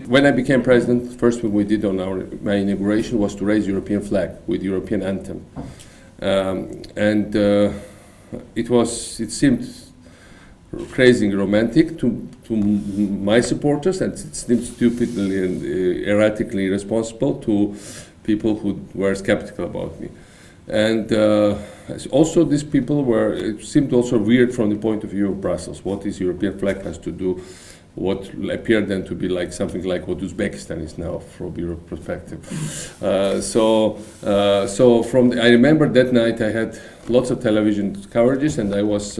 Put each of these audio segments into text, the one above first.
When I became president, first thing we did on my inauguration was to raise European flag with European anthem, it seemed crazy and romantic to my supporters, and it seemed stupidly and erratically irresponsible to people who were skeptical about me. And also these people it seemed also weird from the point of view of Brussels. What this European flag has to do, what appeared then to be like something like what Uzbekistan is now from Europe perspective. I remember that night I had lots of television coverages, and I was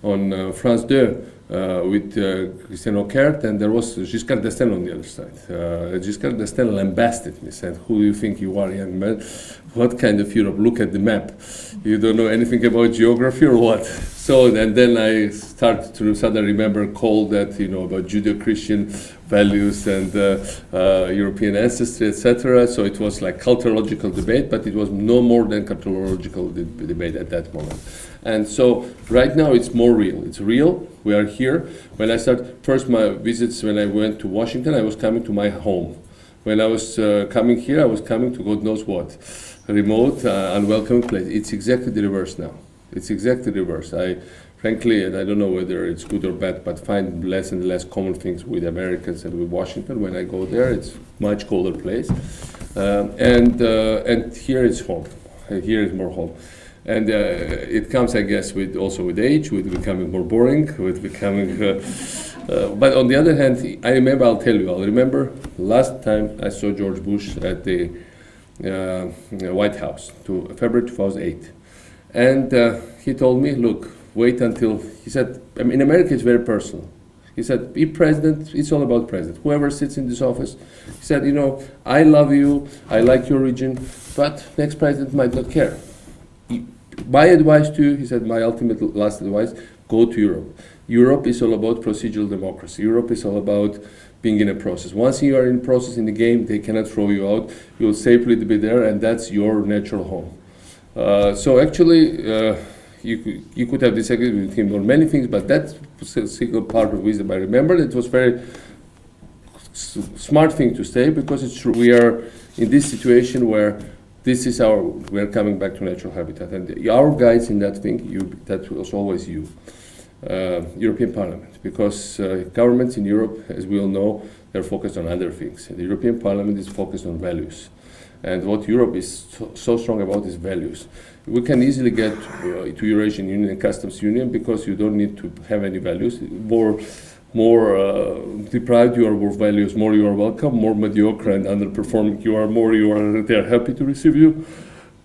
on France 2 with Christian Ockert, and there was Giscard d'Estaing on the other side. Giscard d'Estaing lambasted me, said, "Who do you think you are, young man? What kind of Europe? Look at the map. You don't know anything about geography or what?" So, and then I started to suddenly remember call that, about Judeo-Christian values and European ancestry, etc. So it was like culturological debate, but it was no more than culturological debate at that moment. And so right now it's more real. It's real. We are here. When I started first my visits, when I went to Washington, I was coming to my home. When I was coming here, I was coming to God knows what, remote, unwelcoming place. It's exactly the reverse now. It's exactly the reverse. Frankly, and I don't know whether it's good or bad, but find less and less common things with Americans and with Washington. When I go there, it's much colder place, and here is home. Here is more home, and it comes, I guess, also with age, with becoming more boring, with becoming. But on the other hand, I'll remember last time I saw George Bush at the White House, February 2008, and he told me, "Look. Wait until," he said, in America it's very personal. He said, "Be president, it's all about president. Whoever sits in this office," he said, "I love you, I like your region, but next president might not care. My advice to you," he said, "my ultimate last advice, go to Europe. Europe is all about procedural democracy. Europe is all about being in a process. Once you are in process in the game, they cannot throw you out. You'll safely be there, and that's your natural home." So actually, you could have disagreed with him on many things, but that's a single part of wisdom I remember. It was very smart thing to say, because it's true. We are in this situation where we are coming back to natural habitat, and our guides in that thing, that was always European Parliament, because governments in Europe, as we all know, they're focused on other things. The European Parliament is focused on values. And what Europe is so strong about is values. We can easily get to Eurasian Union and Customs Union because you don't need to have any values. More deprived you are of values, more you are welcome. More mediocre and underperforming you are, they are happy to receive you.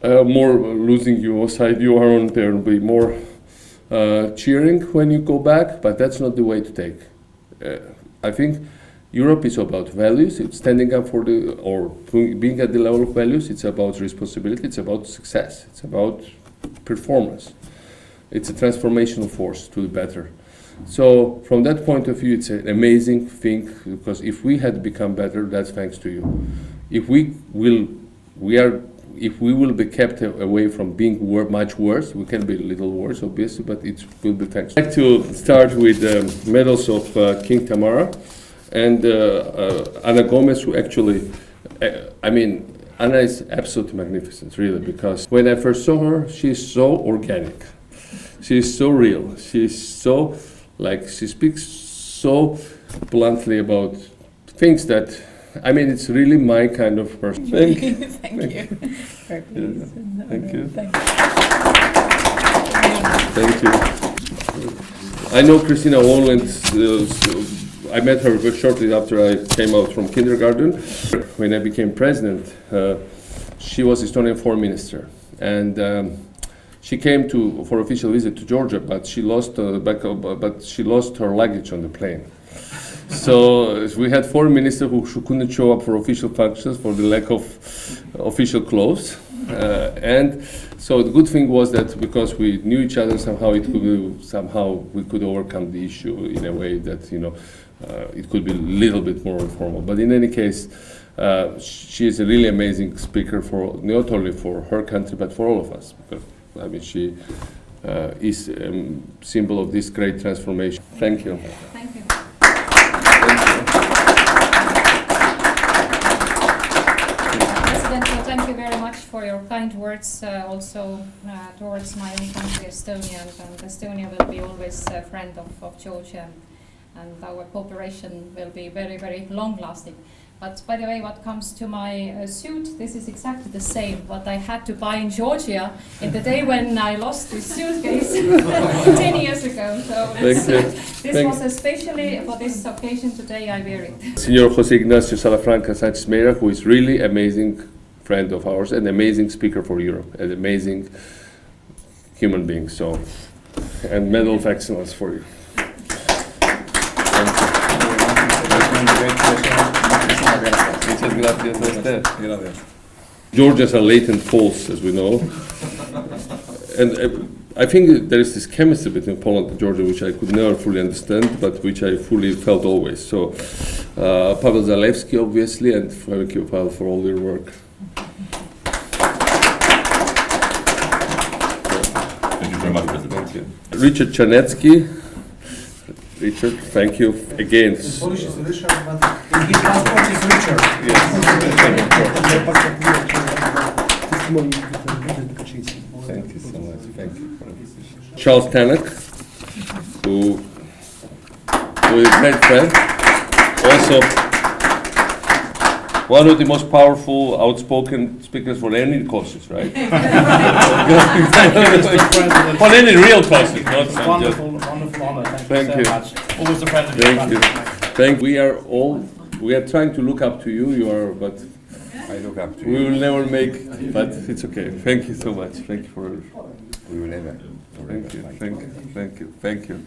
More losing your side you are on, there will be more cheering when you go back, but that's not the way to take. I think Europe is about values. It's standing up for being at the level of values. It's about responsibility. It's about success. It's about performance. It's a transformational force to the better. So from that point of view, it's an amazing thing, because if we had become better, that's thanks to you. If we will be kept away from being much worse, we can be a little worse, obviously, but it will be thanks. I'd like to start with the medals of King Tamara. And Ana Gomez, who actually, Ana is absolutely magnificent, really, because when I first saw her, she's so organic. She's so real. She's so, she speaks so bluntly about things that, it's really my kind of person. Thank you. Thank you. Thank you. Thank you. I know Christina Woland. I met her very shortly after I came out from kindergarten. When I became president, she was Estonian foreign minister, and she came for official visit to Georgia, but she lost her luggage on the plane. So we had foreign minister who couldn't show up for official functions for the lack of official clothes, and so the good thing was that because we knew each other, somehow we could overcome the issue in a way that it could be a little bit more informal. But in any case, she is a really amazing speaker not only for her country but for all of us. Because she is a symbol of this great transformation. Thank you. Thank you. Thank you. for your kind words also towards my own country, Estonia, and Estonia will be always a friend of Georgia, and our cooperation will be very, very long-lasting. But by the way, what comes to my suit, this is exactly the same what I had to buy in Georgia in the day when I lost this suitcase 10 years ago. So this was especially for this occasion today I wear it. Signor José Ignacio Salafranca Sánchez Meira, who is really amazing friend of ours, an amazing speaker for Europe, an amazing human being. So, and Medal of Excellence for you. Georgians are latent Poles, as we know, and I think there is this chemistry between Poland and Georgia which I could never fully understand, but which I fully felt always. So, Pavel Zalewski, obviously, and thank you, Pavel, for all your work. Thank you very much, President. Thank you. Richard Czarnecki. Richard, thank you again. Polish is richer, but his passport is richer. Yes. Thank you so much. Thank you. Charles Tannock, who is a great friend, also one of the most powerful, outspoken speakers for any causes, right? For any real causes, not just. Wonderful honor. Thank you so much. Always a friend of Thank you. We are trying to look up to you. You are, but I look up to you. we will never make. But it's okay. Thank you so much. Thank you for. We will never. Thank you.